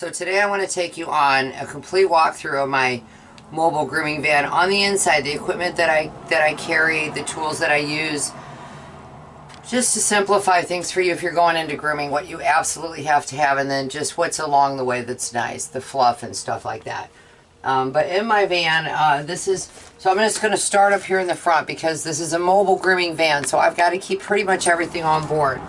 So today I want to take you on a complete walkthrough of my mobile grooming van. On the inside, the equipment that I carry, the tools that I use, just to simplify things for you if you're going into grooming, what you absolutely have to have, and then just what's along the way that's nice, the fluff and stuff like that. But in my van, so I'm just going to start up here in the front because this is a mobile grooming van, so I've got to keep pretty much everything on board.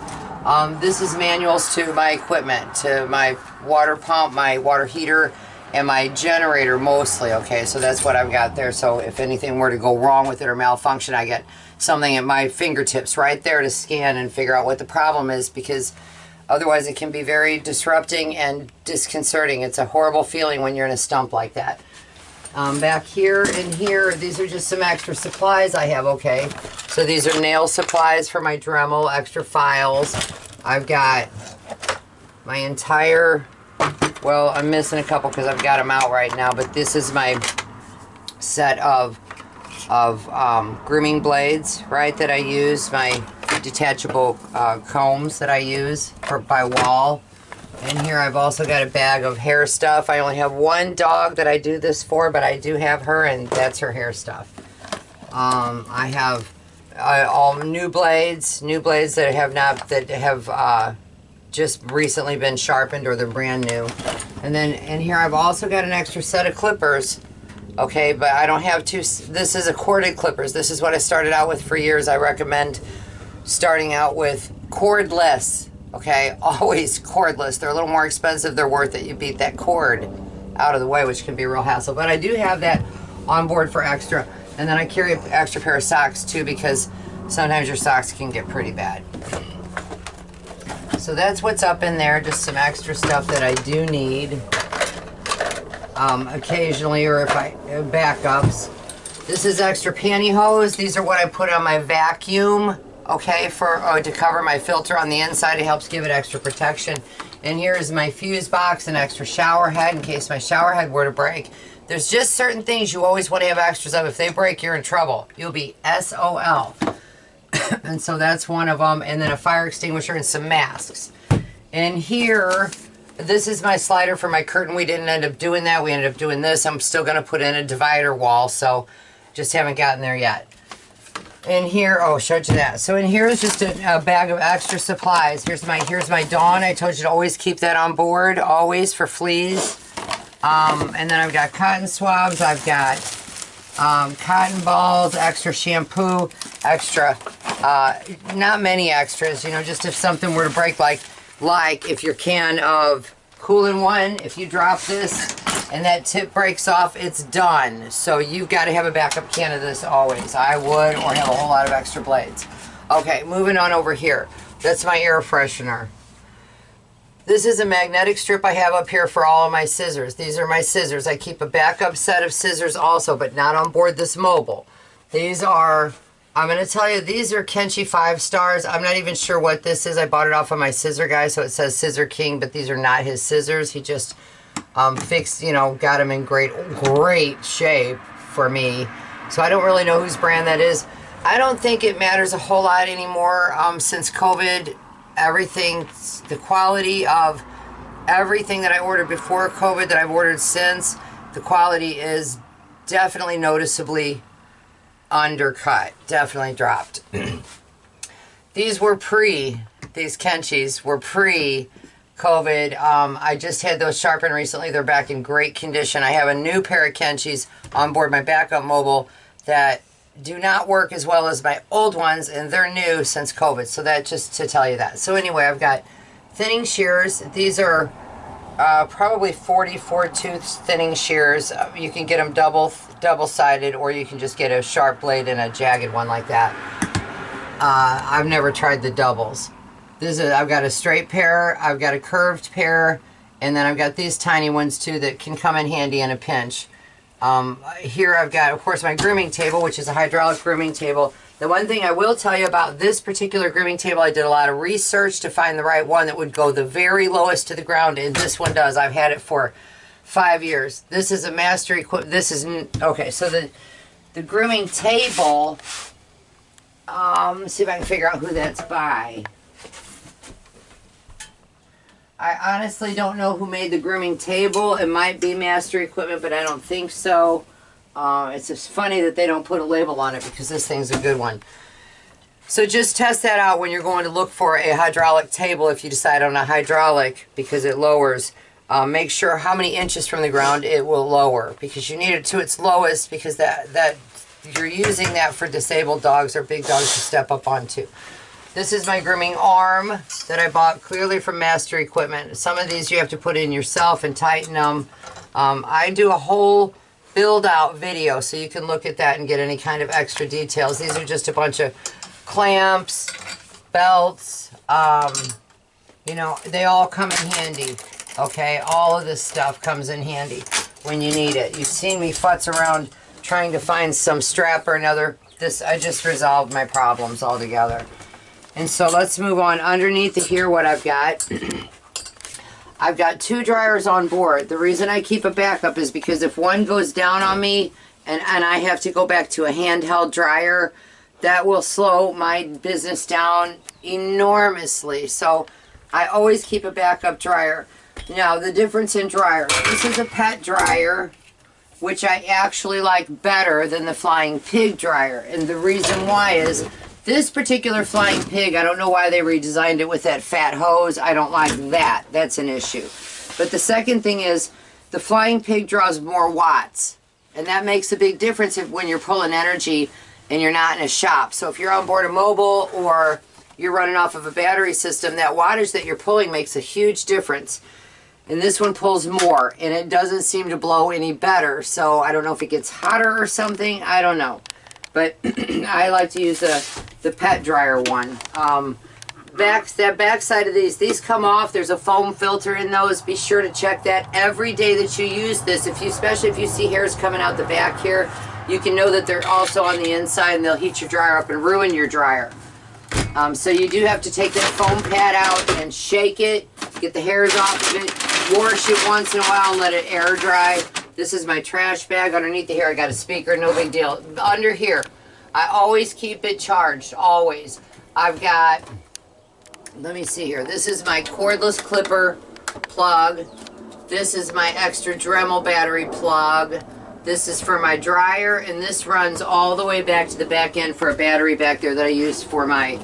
This is manuals to my equipment, to my water pump, my water heater, and my generator mostly, okay? So that's what I've got there. So if anything were to go wrong with it or malfunction, I get something at my fingertips right there to scan and figure out what the problem is, because otherwise it can be very disrupting and disconcerting. It's a horrible feeling when you're in a stump like that. Back here and here, these are just some extra supplies I have, okay? So these are nail supplies for my Dremel, extra files. I've got my entire, well, I'm missing a couple because I've got them out right now, but this is my set of grooming blades, right, that I use, my detachable combs that I use by wall. And here I've also got a bag of hair stuff. I only have one dog that I do this for, but I do have her, and that's her hair stuff. I have all new blades that have just recently been sharpened, or they're brand new. And then in here I've also got an extra set of clippers. Okay, but I don't have two. This is a corded clippers. This is what I started out with for years. I recommend starting out with cordless. Okay, always cordless. They're a little more expensive. They're worth it. You beat that cord out of the way, which can be a real hassle. But I do have that on board for extra. And then I carry an extra pair of socks too, because sometimes your socks can get pretty bad. So that's what's up in there. Just some extra stuff that I do need occasionally, or if I backups. This is extra pantyhose. These are what I put on my vacuum. Okay, to cover my filter on the inside. It helps give it extra protection. And here is my fuse box, an extra shower head in case my shower head were to break. There's just certain things you always want to have extras of. If they break, you're in trouble. You'll be SOL. And so that's one of them. And then a fire extinguisher and some masks. And here, this is my slider for my curtain. We didn't end up doing that. We ended up doing this. I'm still going to put in a divider wall, so just haven't gotten there yet. In here, oh, showed you that. So in here is just a bag of extra supplies. Here's my Dawn. I told you to always keep that on board, always, for fleas. And then I've got cotton swabs. I've got cotton balls, extra shampoo, extra, not many extras, you know, just if something were to break, like if your can of Cool-in-One, if you drop this and that tip breaks off, it's done. So you've got to have a backup can of this always. I would, or have a whole lot of extra blades. Okay, moving on over here. That's my air freshener. This is a magnetic strip I have up here for all of my scissors. These are my scissors. I keep a backup set of scissors also, but not on board this mobile. These are, I'm going to tell you, these are Kenchi 5 stars. I'm not even sure what this is. I bought it off of my scissor guy, so it says Scissor King, but these are not his scissors. He just fixed, you know, got them in great shape for me. So I don't really know whose brand that is. I don't think it matters a whole lot anymore since COVID. Everything, the quality of everything that I ordered before COVID that I've ordered since, the quality is definitely noticeably undercut, definitely dropped. These Kenchis were pre-COVID. I just had those sharpened recently. They're back in great condition. I have a new pair of Kenchis on board my backup mobile that do not work as well as my old ones, and they're new since COVID. So that, just to tell you that. So anyway, I've got thinning shears. These are probably 44 tooth thinning shears. You can get them double-sided, or you can just get a sharp blade and a jagged one like that. I've never tried the doubles. I've got a straight pair, I've got a curved pair, and then I've got these tiny ones too that can come in handy in a pinch. Here I've got, of course, my grooming table, which is a hydraulic grooming table. The one thing I will tell you about this particular grooming table, I did a lot of research to find the right one that would go the very lowest to the ground, and this one does. I've had it for 5 years. This is a master equipment. This is, okay, so the grooming table, let's see if I can figure out who that's by. I honestly don't know who made the grooming table. It might be Master Equipment, but I don't think so. It's just funny that they don't put a label on it because this thing's a good one. So just test that out when you're going to look for a hydraulic table if you decide on a hydraulic because it lowers. Make sure how many inches from the ground it will lower because you need it to its lowest because that you're using that for disabled dogs or big dogs to step up onto. This is my grooming arm that I bought clearly from Master Equipment. Some of these you have to put in yourself and tighten them. I do a whole build out video so you can look at that and get any kind of extra details. These are just a bunch of clamps, belts, you know, they all come in handy. Okay, all of this stuff comes in handy when you need it. You've seen me futz around trying to find some strap or another. I just resolved my problems altogether. And so let's move on. Underneath here, what I've got, I've got 2 dryers on board. The reason I keep a backup is because if one goes down on me and I have to go back to a handheld dryer, that will slow my business down enormously. So I always keep a backup dryer. Now, the difference in dryers. This is a pet dryer, which I actually like better than the Flying Pig dryer. And the reason why is this particular Flying Pig, I don't know why they redesigned it with that fat hose. I don't like that. That's an issue. But the second thing is the Flying Pig draws more watts. And that makes a big difference when you're pulling energy and you're not in a shop. So if you're on board a mobile or you're running off of a battery system, that wattage that you're pulling makes a huge difference. And this one pulls more, and it doesn't seem to blow any better. So I don't know if it gets hotter or something. I don't know. But I like to use the pet dryer one. That back side of these come off. There's a foam filter in those. Be sure to check that every day that you use this. Especially if you see hairs coming out the back here, you can know that they're also on the inside and they'll heat your dryer up and ruin your dryer. So you do have to take that foam pad out and shake it, get the hairs off of it, wash it once in a while and let it air dry. This is my trash bag. Underneath the here I got a speaker, no big deal. Under here, I always keep it charged, always. I've got, let me see here, this is my cordless clipper plug. This is my extra Dremel battery plug. This is for my dryer, and this runs all the way back to the back end for a battery back there that I use for my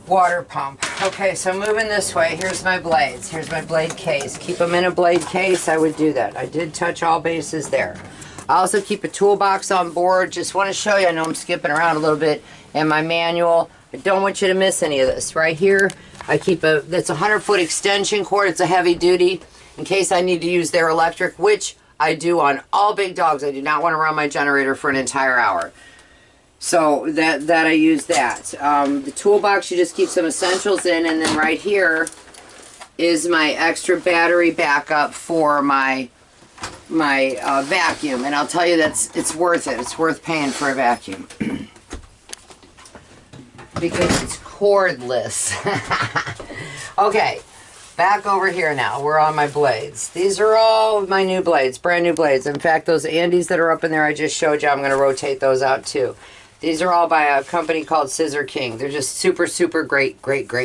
water pump. Okay, so moving this way, here's my blades. Here's my blade case. Keep them in a blade case, I would do that. I did touch all bases there. I also keep a toolbox on board. Just want to show you, I know I'm skipping around a little bit, and my manual. I don't want you to miss any of this. Right here, I keep that's a 100-foot extension cord. It's a heavy duty in case I need to use their electric, which I do on all big dogs. I do not want to run my generator for an entire hour. So that I use that. The toolbox, you just keep some essentials in, and then right here is my extra battery backup for my vacuum. And I'll tell you it's worth it. It's worth paying for a vacuum. Because it's cordless. Okay. Back over here now. We're on my blades. These are all my new blades, brand new blades. In fact, those Andes that are up in there I just showed you, I'm going to rotate those out too. These are all by a company called Scissor King. They're just super, super great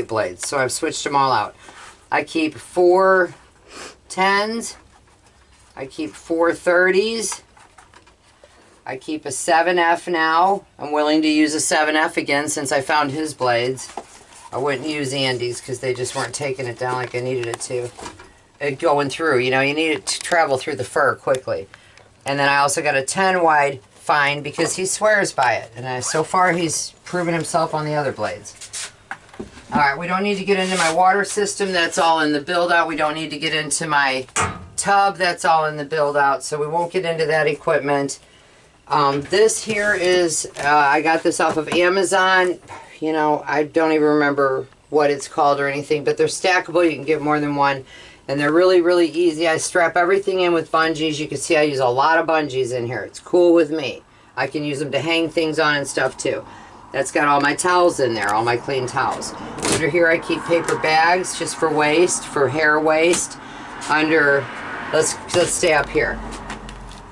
blades. So I've switched them all out. I keep 4 10s. I keep 4 30s. I keep a 7F now. I'm willing to use a 7F again since I found his blades. I wouldn't use Andes because they just weren't taking it down like I needed it to. Going through, you know, you need it to travel through the fur quickly. And then I also got a 10 wide fine because he swears by it. And so far he's proven himself on the other blades. Alright, we don't need to get into my water system. That's all in the build out. We don't need to get into my tub. That's all in the build out. So we won't get into that equipment. This here is, I got this off of Amazon. You know, I don't even remember what it's called or anything, but they're stackable. You can get more than one, and they're really, really easy. I strap everything in with bungees. You can see I use a lot of bungees in here. It's cool with me. I can use them to hang things on and stuff too. That's got all my towels in there, all my clean towels. Under here I keep paper bags just for waste, for hair waste. Under, let's stay up here.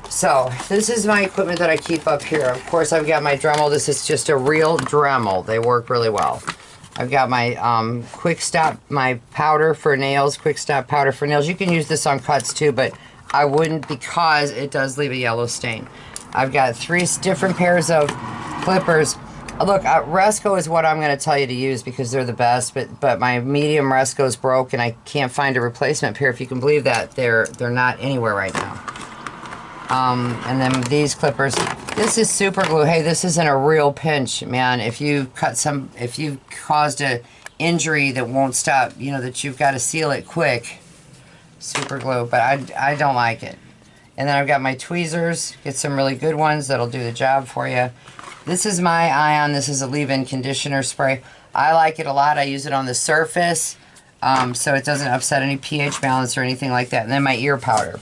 So, this is my equipment that I keep up here. Of course, I've got my Dremel. This is just a real Dremel. They work really well. I've got my quick stop, my powder for nails, quick stop powder for nails. You can use this on cuts too, but I wouldn't because it does leave a yellow stain. I've got 3 different pairs of clippers. Look, Resco is what I'm going to tell you to use because they're the best, but my medium Resco's broke and I can't find a replacement pair. If you can believe that, they're not anywhere right now. And then these clippers. This is super glue. Hey, this isn't a real pinch, man. If you caused a injury that won't stop, you know, that you've got to seal it quick. Super glue, but I don't like it. And then I've got my tweezers. Get some really good ones that'll do the job for you. This is my Ion. This is a leave-in conditioner spray. I like it a lot. I use it on the surface, so it doesn't upset any pH balance or anything like that. And then my ear powder.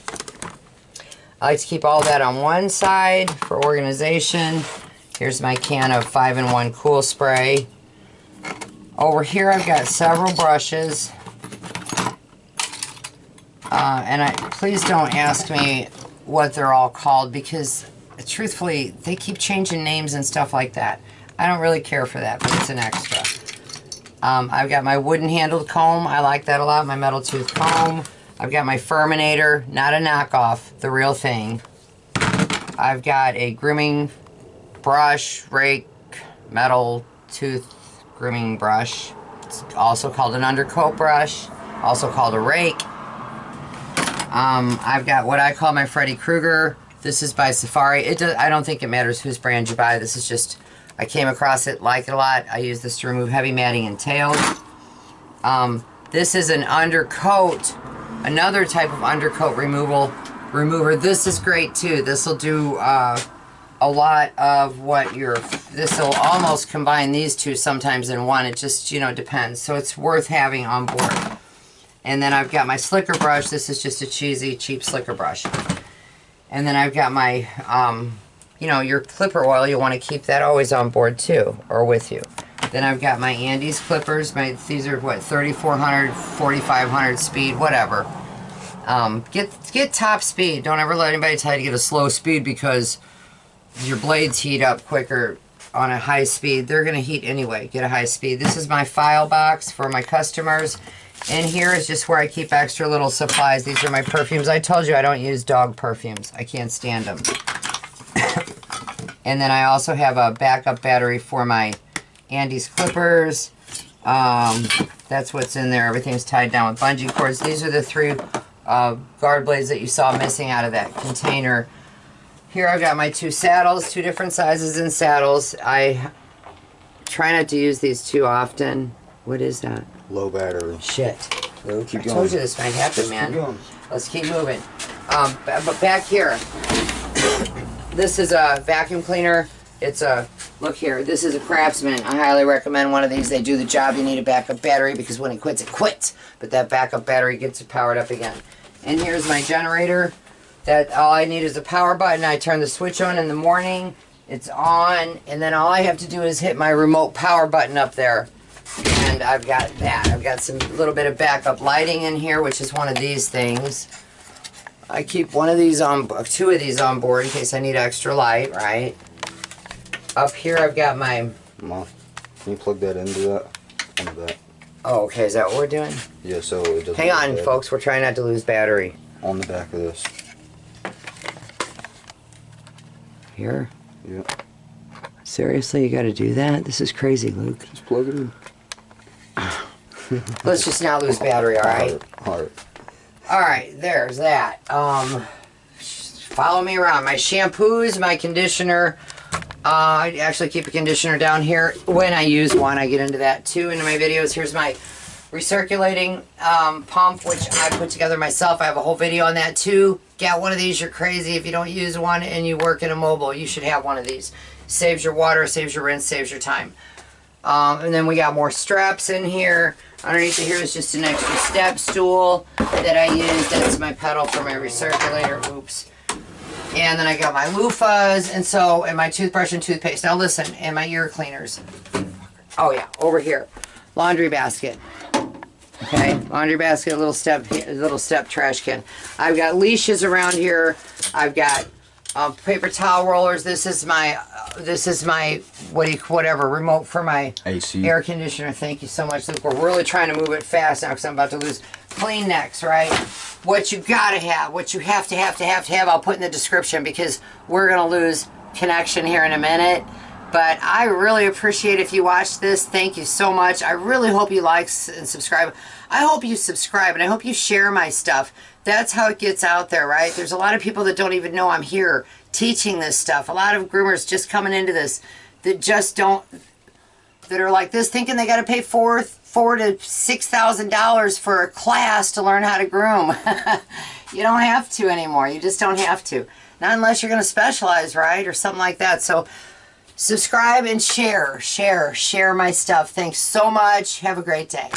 I like to keep all that on one side for organization. Here's my can of 5-in-1 Cool Spray. Over here I've got several brushes. And please don't ask me what they're all called because truthfully, they keep changing names and stuff like that. I don't really care for that, but it's an extra. I've got my wooden handled comb. I like that a lot, my metal tooth comb. I've got my Furminator, not a knockoff, the real thing. I've got a grooming brush, rake, metal tooth grooming brush. It's also called an undercoat brush, also called a rake. I've got what I call my Freddy Krueger. This is by Safari. I don't think it matters whose brand you buy. This is just, I came across it, like it a lot. I use this to remove heavy matting and tails. This is an undercoat, another type of undercoat remover. This is great too. This will do a lot of what this will almost combine these two sometimes in one. It just, you know, depends. So it's worth having on board. And then I've got my slicker brush. This is just a cheesy, cheap slicker brush. And then I've got my, you know, your clipper oil. You want to keep that always on board too, or with you. Then I've got my Andes clippers. These are what, 3400, 4500 speed, whatever. Get top speed. Don't ever let anybody tell you to get a slow speed because your blades heat up quicker on a high speed. They're going to heat anyway. Get a high speed. This is my file box for my customers. And here is just where I keep extra little supplies. These are my perfumes. I told you I don't use dog perfumes. I can't stand them. And then I also have a backup battery for my Andes clippers. That's what's in there. Everything's tied down with bungee cords. These are the 3 guard blades that you saw missing out of that container. Here I've got my 2 saddles, 2 different sizes in saddles. I try not to use these too often. What is that? Low battery. Shit. Keep going. I told you this might happen, man. Let's keep moving. But back here, this is a vacuum cleaner. It's a, look here, this is a Craftsman. I highly recommend one of these. They do the job. You need a backup battery because when it quits, it quits. But that backup battery gets it powered up again. And here's my generator. That all I need is a power button. I turn the switch on in the morning. It's on. And then all I have to do is hit my remote power button up there. And I've got that. I've got some little bit of backup lighting in here, which is one of these things. I keep 2 of these on board in case I need extra light, right? Up here I've got my... Mom, can you plug that into that? Into that. Oh, okay. Is that what we're doing? Yeah, so it doesn't... Hang on, folks. We're trying not to lose battery. On the back of this. Here? Yeah. Seriously, you got to do that? This is crazy, Luke. Just plug it in. Let's just not lose battery, all right? Alright. Alright, there's that. Follow me around. My shampoos, my conditioner. I actually keep a conditioner down here when I use one. I get into that too in my videos. Here's my recirculating pump, which I put together myself. I have a whole video on that too. Get one of these, you're crazy. If you don't use one and you work in a mobile, you should have one of these. Saves your water, saves your rinse, saves your time. And then we got more straps in here. Underneath here is just an extra step stool that I use. That's my pedal for my recirculator. Oops. And then I got my loofahs, and my toothbrush and toothpaste. Now listen, and my ear cleaners. Oh yeah, over here. Laundry basket. Okay, laundry basket, a little step trash can. I've got leashes around here. I've got paper towel rollers. This is my whatever remote for my AC. air conditioner. Thank you so much, Luke. We're really trying to move it fast now because I'm about to lose. Kleenex, right? What you gotta have, what you have to have, I'll put in the description because we're gonna lose connection here in a minute. But I really appreciate if you watch this. Thank you so much. I really hope you like and subscribe. I hope you subscribe and I hope you share my stuff. That's how it gets out there, right? There's a lot of people that don't even know I'm here teaching this stuff. A lot of groomers just coming into this that just don't, that are like this, thinking they got to pay $4,000 to $6,000 for a class to learn how to groom. You don't have to anymore. You just don't have to. Not unless you're going to specialize, right? Or something like that. So subscribe and share my stuff. Thanks so much. Have a great day.